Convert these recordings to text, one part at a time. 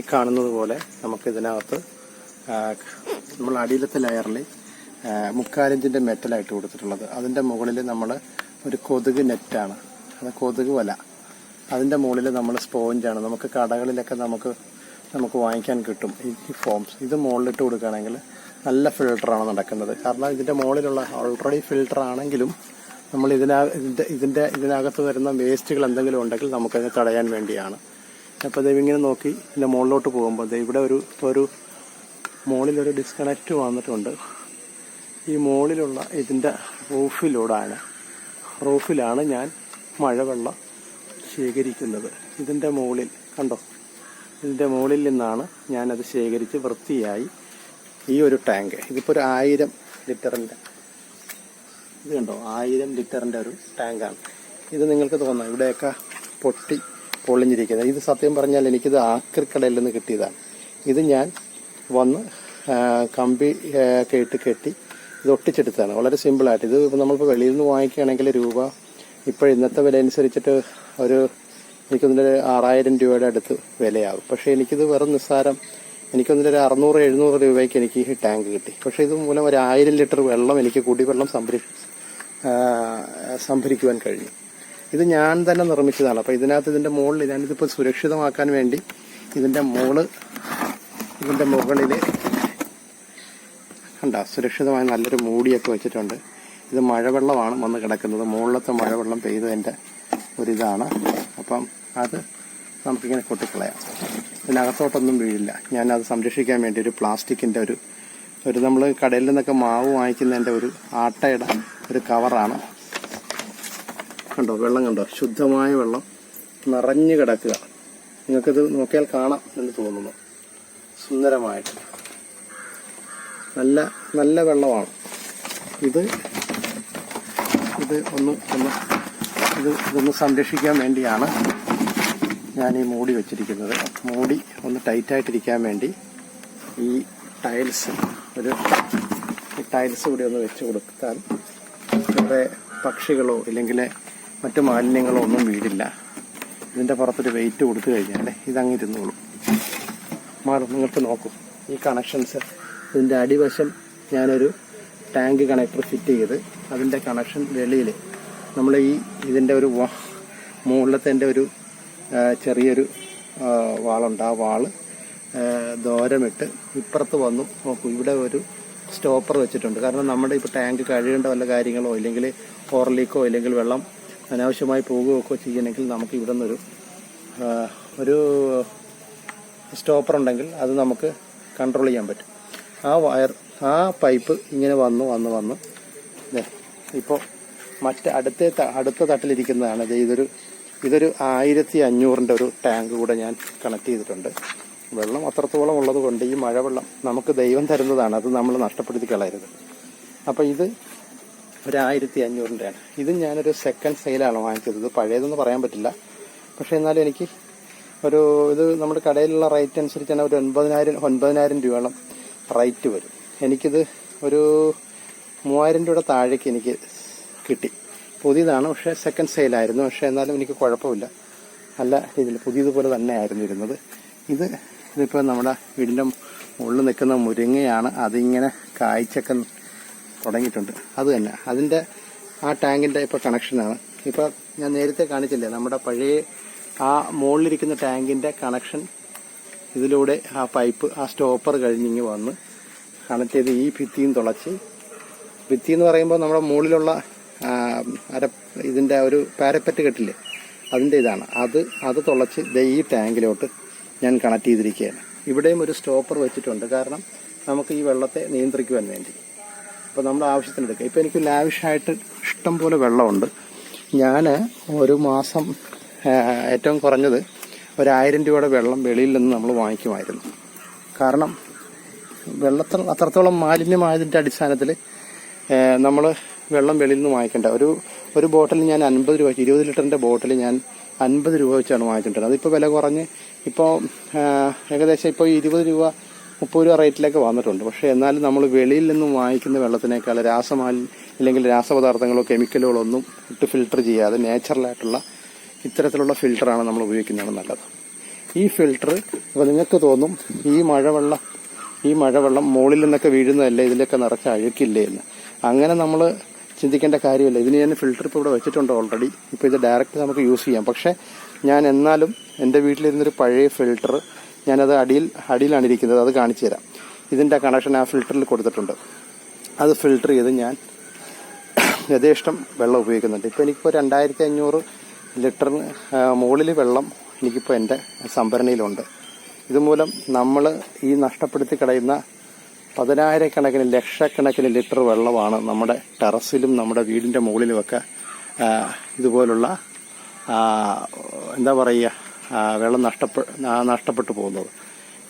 ഈ കാണുന്നത് പോലെ നമുക്കിതിനകത്ത് നമ്മൾ അടിയിലത്തെ ലെയറിൽ 3/4 ഇഞ്ചിൻ്റെ മെറ്റലായിട്ട് കൊടുത്തിട്ടുള്ളത്. അതിൻ്റെ മുകളിൽ നമ്മൾ ഒരു കൊതുക് നെറ്റാണ്, അത് കൊതുക് വല. അതിൻ്റെ മുകളിൽ നമ്മൾ സ്പോഞ്ചാണ്. നമുക്ക് കടകളിലൊക്കെ നമുക്ക് വാങ്ങിക്കാൻ കിട്ടും ഈ ഫോംസ്. ഇത് മുകളിലിട്ട് കൊടുക്കുകയാണെങ്കിൽ നല്ല ഫിൽട്ടറാണ് നടക്കുന്നത്. കാരണം ഇതിൻ്റെ മുകളിലുള്ള ഓൾറെഡി ഫിൽട്ടർ ആണെങ്കിലും നമ്മൾ ഇതിനകത്ത് വരുന്ന വേസ്റ്റുകൾ എന്തെങ്കിലും ഉണ്ടെങ്കിൽ നമുക്കതിനെ തടയാൻ വേണ്ടിയാണ്. അപ്പോൾ ഇങ്ങനെ നോക്കി ഇതിൻ്റെ മുകളിലോട്ട് പോകുമ്പോൾ ഇവിടെ ഒരു മുകളിലൊരു ഡിസ്കണക്റ്റ് വന്നിട്ടുണ്ട്. ഈ മുകളിലുള്ള ഇതിൻ്റെ റൂഫിലാണ് ഞാൻ മഴവെള്ളം ശേഖരിക്കുന്നത്. ഇതിൻ്റെ മുകളിൽ കണ്ടോ, ഇതിൻ്റെ മുകളിൽ നിന്നാണ് ഞാനത് ശേഖരിച്ച് വൃത്തിയായി ഈ ഒരു ടാങ്ക്. ഇതിപ്പോൾ ഒരു 1000 ലിറ്ററിൻ്റെ ഇത് കണ്ടോ, 1000 ലിറ്ററിൻ്റെ ഒരു ടാങ്കാണ്. ഇത് നിങ്ങൾക്ക് തോന്നാം ഇവിടെയൊക്കെ പൊളിഞ്ഞിരിക്കുന്നത്. ഇത് സത്യം പറഞ്ഞാൽ എനിക്കിത് ആക്രിക്കടയിൽ നിന്ന് കിട്ടിയതാണ്. ഇത് ഞാൻ വന്ന് കമ്പി കെട്ടി ഇത് ഒട്ടിച്ചെടുത്താണ്. വളരെ സിമ്പിളായിട്ട്. ഇത് നമ്മളിപ്പോൾ വെളിയിൽ നിന്ന് വാങ്ങിക്കുകയാണെങ്കിൽ ഇപ്പോൾ ഇന്നത്തെ വില അനുസരിച്ചിട്ട് എനിക്കൊന്നിൻ്റെ 6000 രൂപയുടെ അടുത്ത് വിലയാകും. പക്ഷേ എനിക്കിത് വെറും നിസ്സാരം, എനിക്കൊന്നിൻ്റെ 600-700 രൂപയ്ക്ക് എനിക്ക് ഈ ടാങ്ക് കിട്ടി. പക്ഷേ ഇത് മൂലം ഒരു 1000 ലിറ്റർ വെള്ളം എനിക്ക് കുടിവെള്ളം സംഭരിക്കുവാൻ കഴിഞ്ഞു. ഇത് ഞാൻ തന്നെ നിർമ്മിച്ചതാണ്. അപ്പോൾ ഇതിൻ്റെ മുകളിൽ ഞാനിതിപ്പോൾ സുരക്ഷിതമാക്കാൻ വേണ്ടി ഇതിൻ്റെ മുകളിൽ കണ്ട സുരക്ഷിതമായി നല്ലൊരു മൂടിയൊക്കെ വെച്ചിട്ടുണ്ട്. ഇത് മഴവെള്ളമാണ് വന്ന് കിടക്കുന്നത്. മുകളിലത്തെ മഴവെള്ളം പെയ്തതിൻ്റെ ഒരിതാണ്. അപ്പം അത് നമുക്കിങ്ങനെ കൊട്ടിക്കളയാം. ഇതിനകത്തോട്ടൊന്നും വീഴില്ല. ഞാനത് സംരക്ഷിക്കാൻ വേണ്ടി ഒരു പ്ലാസ്റ്റിക്കിൻ്റെ ഒരു നമ്മൾ കടയിൽ നിന്നൊക്കെ മാവ് വാങ്ങിക്കുന്നതിൻ്റെ ഒരു ആട്ടയുടെ ഒരു കവറാണ്. കണ്ടോ, വെള്ളം കണ്ടോ, ശുദ്ധമായ വെള്ളം നിറഞ്ഞു കിടക്കുക. നിങ്ങൾക്കിത് നോക്കിയാൽ കാണാം എന്ന് തോന്നുന്നു. സുന്ദരമായിട്ട് നല്ല വെള്ളമാണ്. ഇതൊന്ന് സംരക്ഷിക്കാൻ വേണ്ടിയാണ് ഞാൻ ഈ മൂടി വെച്ചിരിക്കുന്നത്. മൂടി ഒന്ന് ടൈറ്റായിട്ടിരിക്കാൻ വേണ്ടി ഈ ടൈൽസ് കൂടി ഒന്ന് വെച്ച് കൊടുത്താൽ വേറെ പക്ഷികളോ ഇല്ലെങ്കിൽ മറ്റു മാലിന്യങ്ങളോ ഒന്നും വീടില്ല. ഇതിൻ്റെ പുറത്തൊരു വെയിറ്റ് കൊടുത്തു കഴിഞ്ഞാൽ ഇതങ്ങ് ഇരുന്നോളും. നിങ്ങൾക്ക് നോക്കൂ ഈ കണക്ഷൻസ്. ഇതിൻ്റെ അടിവശം ഞാനൊരു ടാങ്ക് കണക്ടർ ഫിറ്റ് ചെയ്ത് അതിൻ്റെ കണക്ഷൻ വെളിയിൽ നമ്മൾ ഇതിൻ്റെ ഒരു മുകളിലത്തെ ഒരു ചെറിയൊരു വാളുണ്ട്. ആ വാള് ദോരമിട്ട് ഇപ്പുറത്ത് വന്നു നോക്കൂ. ഇവിടെ ഒരു സ്റ്റോപ്പർ വെച്ചിട്ടുണ്ട്. കാരണം നമ്മുടെ ഇപ്പോൾ ടാങ്ക് കഴുകേണ്ട വല്ല കാര്യങ്ങളോ ഇല്ലെങ്കിൽ ഓർലീക്കോ ഇല്ലെങ്കിൽ വെള്ളം അനാവശ്യമായി പോകുകയൊക്കെ ചെയ്യണമെങ്കിൽ നമുക്ക് ഇവിടെ നിന്നൊരു സ്റ്റോപ്പർ ഉണ്ടെങ്കിൽ അത് നമുക്ക് കൺട്രോൾ ചെയ്യാൻ പറ്റും. ആ പൈപ്പ് ഇങ്ങനെ വന്ന് ഇപ്പോൾ അടുത്ത തട്ടിലിരിക്കുന്നതാണ്. ഇതൊരു 1500 ഒരു ടാങ്ക് കൂടെ ഞാൻ കണക്ട് ചെയ്തിട്ടുണ്ട്. വെള്ളം അത്രത്തോളം ഉള്ളത് കൊണ്ട് ഈ മഴവെള്ളം നമുക്ക് ദൈവം തരുന്നതാണ്. അത് നമ്മൾ നഷ്ടപ്പെടുത്തി കളയരുത്. അപ്പോൾ ഇത് ഒരു 1500-ൻ്റെയാണ്. ഇത് ഞാനൊരു സെക്കൻഡ് സെയിലാണ് വാങ്ങിച്ചത്. ഇത് പഴയതെന്ന് പറയാൻ പറ്റില്ല. പക്ഷേ എന്നാലും എനിക്ക് ഇത് നമ്മുടെ കടയിലുള്ള റേറ്റ് അനുസരിച്ച് തന്നെ ഒരു 9,000 രൂപയോളം റേറ്റ് വരും. എനിക്കിത് ഒരു 3000 രൂപയുടെ താഴേക്ക് എനിക്ക് കിട്ടി. പുതിയതാണ്, പക്ഷേ സെക്കൻഡ് സെയിലായിരുന്നു. പക്ഷേ എന്നാലും എനിക്ക് കുഴപ്പമില്ല. നല്ല രീതിയിൽ പുതിയതുപോലെ തന്നെ ആയിരുന്നു ഇരുന്നത്. ഇതിപ്പോൾ നമ്മുടെ വീടിൻ്റെ മുകളിൽ നിൽക്കുന്ന മുരിങ്ങയാണ്. അതിങ്ങനെ കായ്ച്ചൊക്കെ തുടങ്ങിയിട്ടുണ്ട്. അത് തന്നെ അതിൻ്റെ ആ ടാങ്കിൻ്റെ ഇപ്പോൾ കണക്ഷനാണ്. ഇപ്പോൾ ഞാൻ നേരത്തെ കാണിച്ചില്ലേ നമ്മുടെ പഴയ ആ മുകളിലിരിക്കുന്ന ടാങ്കിൻ്റെ കണക്ഷൻ. ഇതിലൂടെ ആ പൈപ്പ് ആ സ്റ്റോപ്പർ കഴിഞ്ഞിങ്ങ് വന്ന് കണക്ട് ചെയ്ത് ഈ ഭിത്തിയും തുളച്ച്, ഭിത്തി എന്ന് പറയുമ്പോൾ നമ്മുടെ മുകളിലുള്ള ഇതിൻ്റെ ഒരു പാരപ്പറ്റ് കെട്ടില്ലേ, അതിൻ്റെ ഇതാണ്. അത് തുളച്ച് ഈ ടാങ്കിലോട്ട് ഞാൻ കണക്ട് ചെയ്തിരിക്കുകയാണ്. ഇവിടെയും ഒരു സ്റ്റോപ്പർ വെച്ചിട്ടുണ്ട്. കാരണം നമുക്ക് ഈ വെള്ളത്തെ നിയന്ത്രിക്കുവാൻ വേണ്ടി. അപ്പോൾ നമ്മുടെ ആവശ്യത്തിനെടുക്കുക. ഇപ്പോൾ എനിക്ക് ലാവിഷായിട്ട് ഇഷ്ടം പോലെ വെള്ളമുണ്ട്. ഞാൻ ഒരു മാസം ഏറ്റവും കുറഞ്ഞത് ഒരു 1000 രൂപയുടെ വെള്ളം വെളിയിൽ നിന്ന് നമ്മൾ വാങ്ങിക്കുമായിരുന്നു. കാരണം വെള്ളത്തിൽ അത്രത്തോളം മാലിന്യമായതിൻ്റെ അടിസ്ഥാനത്തിൽ നമ്മൾ വെള്ളം വെളിയിൽ നിന്ന് വാങ്ങിക്കേണ്ട. ഒരു ബോട്ടിൽ ഞാൻ 50 രൂപ, 20 ലിറ്ററിൻ്റെ ബോട്ടിൽ ഞാൻ 50 രൂപ വെച്ചാണ് വാങ്ങിച്ചിട്ടുള്ളത്. അതിപ്പോൾ വില കുറഞ്ഞ് ഇപ്പോൾ ഏകദേശം ഇപ്പോൾ 20 രൂപ 30 രൂപ റേറ്റിലേക്ക് വന്നിട്ടുണ്ട്. പക്ഷേ എന്നാലും നമ്മൾ വെളിയിൽ നിന്നും വാങ്ങിക്കുന്ന വെള്ളത്തിനേക്കാൾ ഇല്ലെങ്കിൽ രാസപദാർത്ഥങ്ങളോ കെമിക്കലുകളോ ഒന്നും ഇട്ട് ഫിൽട്ടർ ചെയ്യാതെ നാച്ചുറലായിട്ടുള്ള ഇത്തരത്തിലുള്ള ഫിൽട്ടറാണ് നമ്മൾ ഉപയോഗിക്കുന്നതാണ് നല്ലത്. ഈ ഫിൽട്ടർ അപ്പോൾ നിങ്ങൾക്ക് തോന്നും ഈ മഴവെള്ളം മുകളിൽ നിന്നൊക്കെ വീഴുന്നതല്ലേ, ഇതിലൊക്കെ നിറച്ച് അഴുക്കില്ലേ എന്ന്. അങ്ങനെ നമ്മൾ ചിന്തിക്കേണ്ട കാര്യമില്ല. ഇതിന് ഞാൻ ഫിൽട്ടർ ഇപ്പോൾ ഇവിടെ വെച്ചിട്ടുണ്ട് ഓൾറെഡി. ഇപ്പോൾ ഇത് ഡയറക്റ്റ് നമുക്ക് യൂസ് ചെയ്യാം. പക്ഷേ ഞാൻ എന്നാലും എൻ്റെ വീട്ടിലിരുന്നൊരു പഴയ ഫിൽട്ടർ ഞാനത് അടിയിലാണ് ഇരിക്കുന്നത്, അത് കാണിച്ചു തരാം. ഇതിൻ്റെ കണക്ഷൻ ആ ഫിൽട്ടറിൽ കൊടുത്തിട്ടുണ്ട്. അത് ഫിൽട്ടർ ചെയ്ത് ഞാൻ യഥേഷ്ടം വെള്ളം ഉപയോഗിക്കുന്നുണ്ട്. ഇപ്പോൾ എനിക്കിപ്പോൾ 2500 ലിറ്ററിന് മുകളിൽ വെള്ളം എനിക്കിപ്പോൾ എൻ്റെ സംഭരണിയിലുണ്ട്. ഇതുമൂലം നമ്മൾ ഈ നഷ്ടപ്പെടുത്തി കളയുന്ന 10,000-കണക്കിന് ലക്ഷക്കണക്കിന് ലിറ്റർ വെള്ളമാണ് നമ്മുടെ ടെറസിലും നമ്മുടെ വീടിൻ്റെ മുകളിലുമൊക്കെ ഇതുപോലുള്ള എന്താ പറയുക വെള്ളം നഷ്ടപ്പെട്ടു പോകുന്നത്.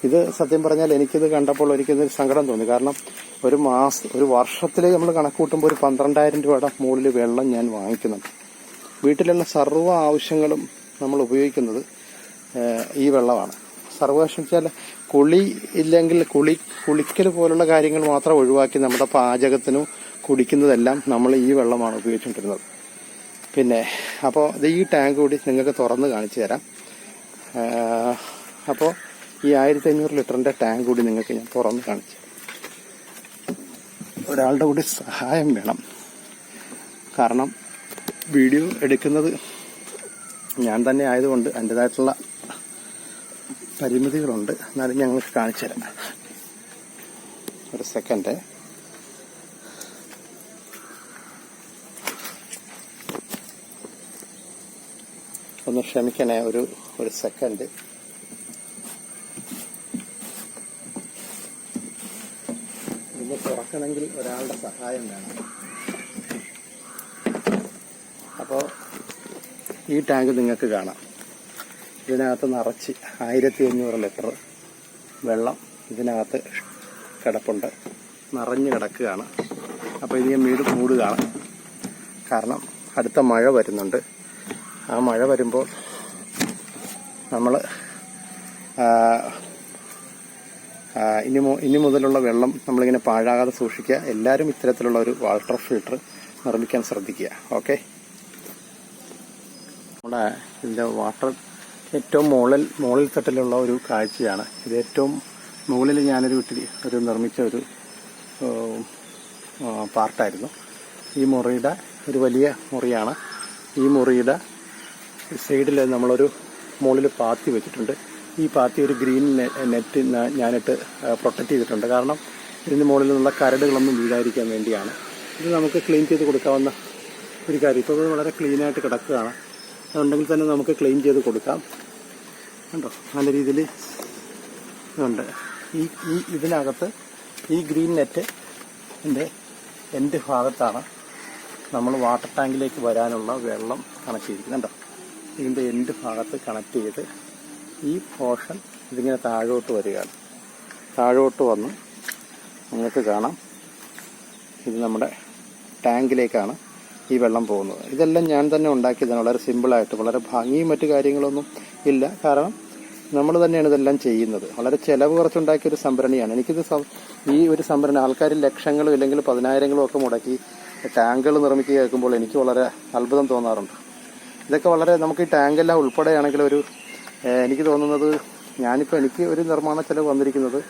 ഇത് സത്യം പറഞ്ഞാൽ എനിക്കിത് കണ്ടപ്പോൾ ഒരിക്കലും സങ്കടം തോന്നി. കാരണം ഒരു വർഷത്തിലേക്ക് നമ്മൾ കണക്ക് കൂട്ടുമ്പോൾ ഒരു 12,000 രൂപയുടെ മുകളിൽ വെള്ളം ഞാൻ വാങ്ങിക്കുന്നുണ്ട്. വീട്ടിലുള്ള സർവ്വ ആവശ്യങ്ങളും നമ്മൾ ഉപയോഗിക്കുന്നത് ഈ വെള്ളമാണ്. സർവ്വ വെച്ചാൽ കുളി ഇല്ലെങ്കിൽ കുളിക്കൽ പോലുള്ള കാര്യങ്ങൾ മാത്രം ഒഴിവാക്കി നമ്മുടെ പാചകത്തിനും കുടിക്കുന്നതെല്ലാം നമ്മൾ ഈ വെള്ളമാണ് ഉപയോഗിച്ചുകൊണ്ടിരുന്നത്. പിന്നെ അപ്പോൾ ഈ ടാങ്ക് കൂടി നിങ്ങൾക്ക് തുറന്ന് കാണിച്ചു തരാം. അപ്പോൾ ഈ 1500 ലിറ്ററിൻ്റെ ടാങ്ക് കൂടി നിങ്ങൾക്ക് ഞാൻ തുറന്ന് കാണിച്ചു. ഒരാളുടെ കൂടി സഹായം വേണം. കാരണം വീഡിയോ എടുക്കുന്നത് ഞാൻ തന്നെ ആയതുകൊണ്ട് അതിൻ്റെതായിട്ടുള്ള പരിമിതികളുണ്ട്. എന്നാലും ഞങ്ങൾ കാണിച്ചു തരാം. ഒരു സെക്കൻഡ്. ഒന്ന് ക്ഷമിക്കണേ, ഒരു സെക്കൻഡ്. ഇത് തുറക്കണമെങ്കിൽ ഒരാളുടെ സഹായം വേണം. അപ്പോൾ ഈ ടാങ്ക് നിങ്ങൾക്ക് കാണാം. ഇതിനകത്ത് നിറച്ച് 1500 ലിറ്റർ വെള്ളം ഇതിനകത്ത് കിടപ്പുണ്ട്, നിറഞ്ഞു കിടക്കുകയാണ്. അപ്പോൾ ഇത് ഞാൻ വീട് മൂടുകയാണ്. കാരണം അടുത്ത മഴ വരുന്നുണ്ട്. ആ മഴ വരുമ്പോൾ നമ്മൾ ഇനി മുതലുള്ള വെള്ളം നമ്മളിങ്ങനെ പാഴാകാതെ സൂക്ഷിക്കുക. എല്ലാവരും ഇത്തരത്തിലുള്ള ഒരു വാട്ടർ ഫിൽട്ടർ നിർമ്മിക്കാൻ ശ്രദ്ധിക്കുക. ഓക്കെ. നമ്മുടെ ഇതിൻ്റെ വാട്ടർ ഏറ്റവും മുകളിൽ തട്ടിലുള്ള ഒരു കാഴ്ചയാണ് ഇത്. ഏറ്റവും മുകളിൽ ഞാനൊരു വീട്ടിൽ നിർമ്മിച്ച ഒരു പാർട്ടായിരുന്നു. ഈ മുറിയുടെ ഒരു വലിയ മുറിയാണ്. ഈ മുറിയുടെ സൈഡിൽ നമ്മളൊരു മുകളിൽ പാത്തി വെച്ചിട്ടുണ്ട്. ഈ പാത്തി ഒരു ഗ്രീൻ നെറ്റ് ഞാനിട്ട് പ്രൊട്ടക്റ്റ് ചെയ്തിട്ടുണ്ട്. കാരണം ഇതിന് മുകളിൽ നിന്നുള്ള കരടുകളൊന്നും വീഴാതിരിക്കാൻ വേണ്ടിയാണ്. ഇത് നമുക്ക് ക്ലീൻ ചെയ്ത് കൊടുക്കാവുന്ന ഒരു കാര്യം. ഇപ്പോൾ ഇത് വളരെ ക്ലീനായിട്ട് കിടക്കുകയാണ്. അതുണ്ടെങ്കിൽ തന്നെ നമുക്ക് ക്ലീൻ ചെയ്ത് കൊടുക്കാം. കണ്ടോ, നല്ല രീതിയിൽ ഉണ്ട്. ഇതിനകത്ത് ഈ ഗ്രീൻ നെറ്റ് എൻ്റെ ഭാഗത്താണ് നമ്മൾ വാട്ടർ ടാങ്കിലേക്ക് വരാനുള്ള വെള്ളം കണക്ട് ചെയ്തിരിക്കുന്നുണ്ടോ. ഇതിൻ്റെ എൻ്റെ ഭാഗത്ത് കണക്ട് ചെയ്ത് ഈ പോർഷൻ ഇതിങ്ങനെ താഴോട്ട് വരികയാണ്. താഴോട്ട് വന്ന് നിങ്ങൾക്ക് കാണാം, ഇത് നമ്മുടെ ടാങ്കിലേക്കാണ് ഈ വെള്ളം പോകുന്നത്. ഇതെല്ലാം ഞാൻ തന്നെ ഉണ്ടാക്കിയതാണ്. വളരെ സിമ്പിളായിട്ട്, വളരെ ഭംഗിയും മറ്റു കാര്യങ്ങളൊന്നും ഇല്ല. കാരണം നമ്മൾ തന്നെയാണ് ഇതെല്ലാം ചെയ്യുന്നത്. വളരെ ചിലവ് കുറച്ചുണ്ടാക്കിയ ഒരു സംഭരണിയാണ്. എനിക്കിത് ഈ ഒരു സംഭരണി ആൾക്കാർ ലക്ഷങ്ങളും ഇല്ലെങ്കിൽ 10,000ങ്ങളും ഒക്കെ മുടക്കി ടാങ്കുകൾ നിർമ്മിക്കുക കേൾക്കുമ്പോൾ എനിക്ക് വളരെ അത്ഭുതം തോന്നാറുണ്ട്. ഇതൊക്കെ വളരെ നമുക്ക് ഈ ടാങ്കെല്ലാം ഉൾപ്പെടെയാണെങ്കിൽ എനിക്ക് തോന്നുന്നത് എനിക്ക് ഒരു നിർമ്മാണ ചെലവ് വന്നിരിക്കുന്നത്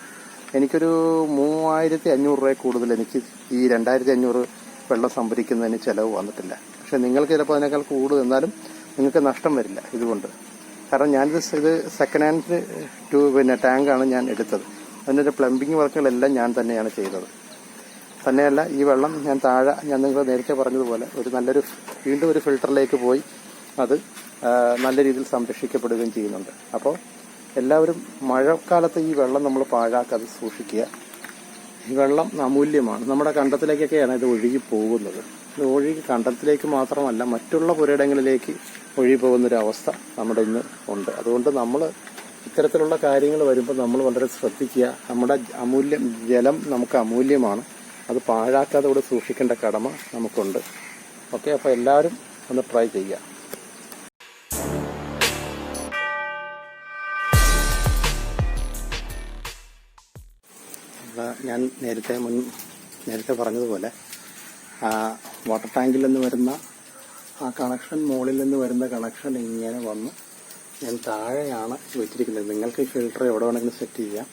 എനിക്കൊരു 3,500 രൂപ കൂടുതൽ എനിക്ക് ഈ 2,500 വെള്ളം സംഭരിക്കുന്നതിന് ചിലവ് വന്നിട്ടില്ല. പക്ഷെ നിങ്ങൾക്ക് ചിലപ്പോൾ അതിനേക്കാൾ കൂടുതൽ, എന്നാലും നിങ്ങൾക്ക് നഷ്ടം വരില്ല ഇതുകൊണ്ട്. കാരണം ഇത് സെക്കൻഡ് ഹാൻഡ് ടാങ്കാണ് ഞാൻ എടുത്തത്. അതിൻ്റെ പ്ലംബിംഗ് വർക്കുകളെല്ലാം ഞാൻ തന്നെയാണ് ചെയ്തത്. തന്നെയല്ല, ഈ വെള്ളം ഞാൻ നിങ്ങൾ നേരത്തെ പറഞ്ഞതുപോലെ വീണ്ടും ഒരു ഫിൽട്ടറിലേക്ക് പോയി അത് നല്ല രീതിയിൽ സംരക്ഷിക്കപ്പെടുകയും ചെയ്യുന്നുണ്ട്. അപ്പോൾ എല്ലാവരും മഴക്കാലത്ത് ഈ വെള്ളം നമ്മൾ പാഴാക്കാതെ സൂക്ഷിക്കുക. ഈ വെള്ളം അമൂല്യമാണ്. നമ്മുടെ കണ്ടത്തിലേക്കൊക്കെയാണ് ഇത് ഒഴുകി പോകുന്നത്. ഇത് ഒഴുകി കണ്ടത്തിലേക്ക് മാത്രമല്ല മറ്റുള്ള പുരയിടങ്ങളിലേക്ക് ഒഴുകി പോകുന്നൊരവസ്ഥ നമ്മുടെ ഇന്ന് ഉണ്ട്. അതുകൊണ്ട് നമ്മൾ ഇത്തരത്തിലുള്ള കാര്യങ്ങൾ വരുമ്പോൾ നമ്മൾ വളരെ ശ്രദ്ധിക്കുക. നമ്മുടെ ജലം നമുക്ക് അമൂല്യമാണ്. അത് പാഴാക്കാതെ കൂടെ സൂക്ഷിക്കേണ്ട കടമ നമുക്കുണ്ട്. ഓക്കെ, അപ്പോൾ എല്ലാവരും ഒന്ന് ട്രൈ ചെയ്യുക. ഞാൻ നേരത്തെ പറഞ്ഞതുപോലെ വാട്ടർ ടാങ്കിൽ നിന്ന് വരുന്ന ആ കണക്ഷൻ, മുകളിൽ നിന്ന് വരുന്ന കണക്ഷൻ ഇങ്ങനെ വന്ന് ഞാൻ താഴെയാണ് വെച്ചിരിക്കുന്നത്. നിങ്ങൾക്ക് ഈ ഫിൽറ്റർ എവിടെ വേണമെങ്കിലും സെറ്റ് ചെയ്യാം.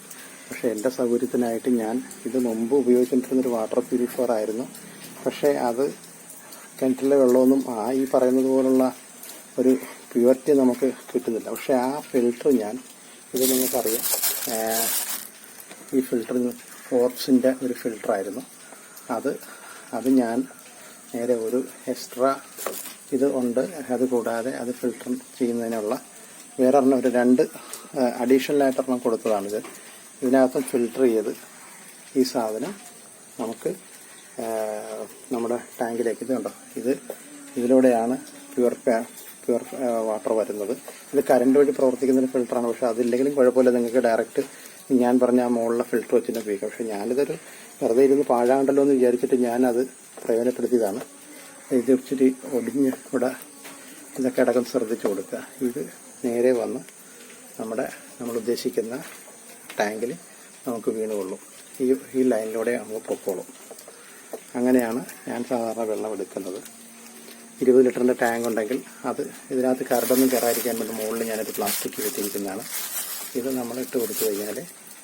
പക്ഷേ എൻ്റെ സൗകര്യത്തിനായിട്ട് ഞാൻ ഇത് മുമ്പ് ഉപയോഗിച്ചുകൊണ്ടിരുന്നൊരു വാട്ടർ പ്യൂരിഫയർ ആയിരുന്നു. പക്ഷേ അത് കിണറ്റിലെ വെള്ളമൊന്നും ഈ പറയുന്നത് പോലുള്ള ഒരു പ്യൂരിറ്റി നമുക്ക് കിട്ടുന്നില്ല. പക്ഷേ ആ ഫിൽറ്റർ ഇത് നിങ്ങൾക്കറിയാം, ഈ ഫിൽറ്റർ ഫോർബ്സിൻ്റെ ഒരു ഫിൽറ്ററായിരുന്നു. അത് ഞാൻ നേരെ ഒരു എക്സ്ട്രാ ഇത് ഉണ്ട്. അത് കൂടാതെ അത് ഫിൽറ്റർ ചെയ്യുന്നതിനുള്ള വേറെ ഒരു 2 അഡീഷണലായിട്ടൊരെണ്ണം കൊടുത്തതാണിത്. ഇതിനകത്തും ഫിൽറ്റർ ചെയ്ത് ഈ സാധനം നമുക്ക് നമ്മുടെ ടാങ്കിലേക്ക് കണ്ടോ, ഇതിലൂടെയാണ് പ്യുവർ വാട്ടർ വരുന്നത്. ഇത് കറണ്ട് വഴി പ്രവർത്തിക്കുന്ന ഫിൽറ്ററാണ്. പക്ഷേ അതില്ലെങ്കിലും കുഴപ്പമില്ല, നിങ്ങൾക്ക് ഡയറക്റ്റ് ഞാൻ പറഞ്ഞ ആ മുകളിലെ ഫിൽറ്റർ വെച്ചിട്ട് ഉപയോഗിക്കാം. പക്ഷേ ഞാനിതൊരു വെറുതെ ഇരുന്ന് പാഴാണ്ടല്ലോ എന്ന് വിചാരിച്ചിട്ട് ഞാനത് പ്രയോജനപ്പെടുത്തിയതാണ്. ഇത് ഇച്ചിരി ഒടിഞ്ഞ് ഇവിടെ ഇതൊക്കെ അടക്കം ശ്രദ്ധിച്ചു കൊടുക്കുക. ഇത് നേരെ വന്ന് നമ്മൾ ഉദ്ദേശിക്കുന്ന ടാങ്കിൽ നമുക്ക് വീണുകൊള്ളും. ഈ ലൈനിലൂടെ നമുക്ക് പൊക്കോളും. അങ്ങനെയാണ് ഞാൻ സാധാരണ വെള്ളം എടുക്കുന്നത്. 20 ലിറ്ററിൻ്റെ ടാങ്ക് ഉണ്ടെങ്കിൽ അത് ഇതിനകത്ത് കരടൊന്നും കയറാതിരിക്കാൻ വേണ്ടി മുകളിൽ ഞാനൊരു പ്ലാസ്റ്റിക് കെട്ടിയിരിക്കുന്നതാണ്. ഇത് നമ്മൾ ഇട്ട് കൊടുത്തു കഴിഞ്ഞാൽ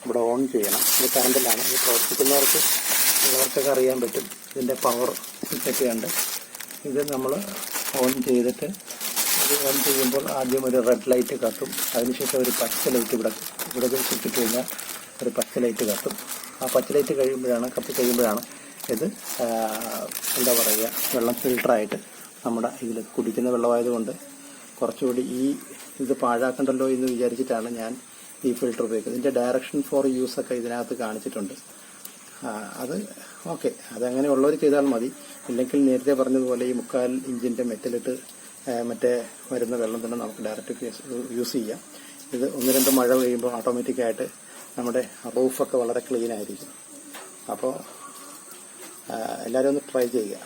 ഇവിടെ ഓൺ ചെയ്യണം. ഇത് കറണ്ടിലാണ്. ഇത് പ്രവർത്തിക്കുന്നവർക്കൊക്കെ അറിയാൻ പറ്റും ഇതിൻ്റെ പവർ സ്വിച്ചൊക്കെ ഉണ്ട്. ഇത് നമ്മൾ ഓൺ ചെയ്തിട്ട് ഇത് ഓൺ ചെയ്യുമ്പോൾ ആദ്യം ഒരു റെഡ് ലൈറ്റ് കത്തും. അതിനുശേഷം ഒരു പച്ച ലൈറ്റ് ഇവിടെ ചുറ്റിട്ട് കഴിഞ്ഞാൽ ഒരു പച്ച ലൈറ്റ് കത്തും. ആ പച്ച ലൈറ്റ് കത്തി കഴിയുമ്പോഴാണ് ഇത് എന്താ പറയുക, വെള്ളം ഫിൽട്ടറായിട്ട് നമ്മുടെ ഇതിൽ കുടിക്കുന്ന വെള്ളമായതുകൊണ്ട് കുറച്ചുകൂടി ഇത് പാഴാക്കണ്ടല്ലോ എന്ന് വിചാരിച്ചിട്ടാണ് ഞാൻ ഈ ഫിൽട്ടർ ഉപയോഗിക്കുന്നത്. ഇതിൻ്റെ ഡയറക്ഷൻ ഫോർ യൂസൊക്കെ ഇതിനകത്ത് കാണിച്ചിട്ടുണ്ട്. അത് ഓക്കെ, അതങ്ങനെ ഉള്ളവർ ചെയ്താൽ മതി. ഇല്ലെങ്കിൽ നേരത്തെ പറഞ്ഞതുപോലെ ഈ 3/4 ഇഞ്ചിൻ്റെ മെറ്റലിട്ട് മറ്റേ വരുന്ന വെള്ളം തന്നെ നമുക്ക് ഡയറക്റ്റ് യൂസ് ചെയ്യാം. ഇത് 1-2 മഴ പെയ്യുമ്പോൾ ഓട്ടോമാറ്റിക്കായിട്ട് നമ്മുടെ റൂഫൊക്കെ വളരെ ക്ലീൻ ആയിരിക്കും. അപ്പോൾ എല്ലാവരും ഒന്ന് ട്രൈ ചെയ്യുക.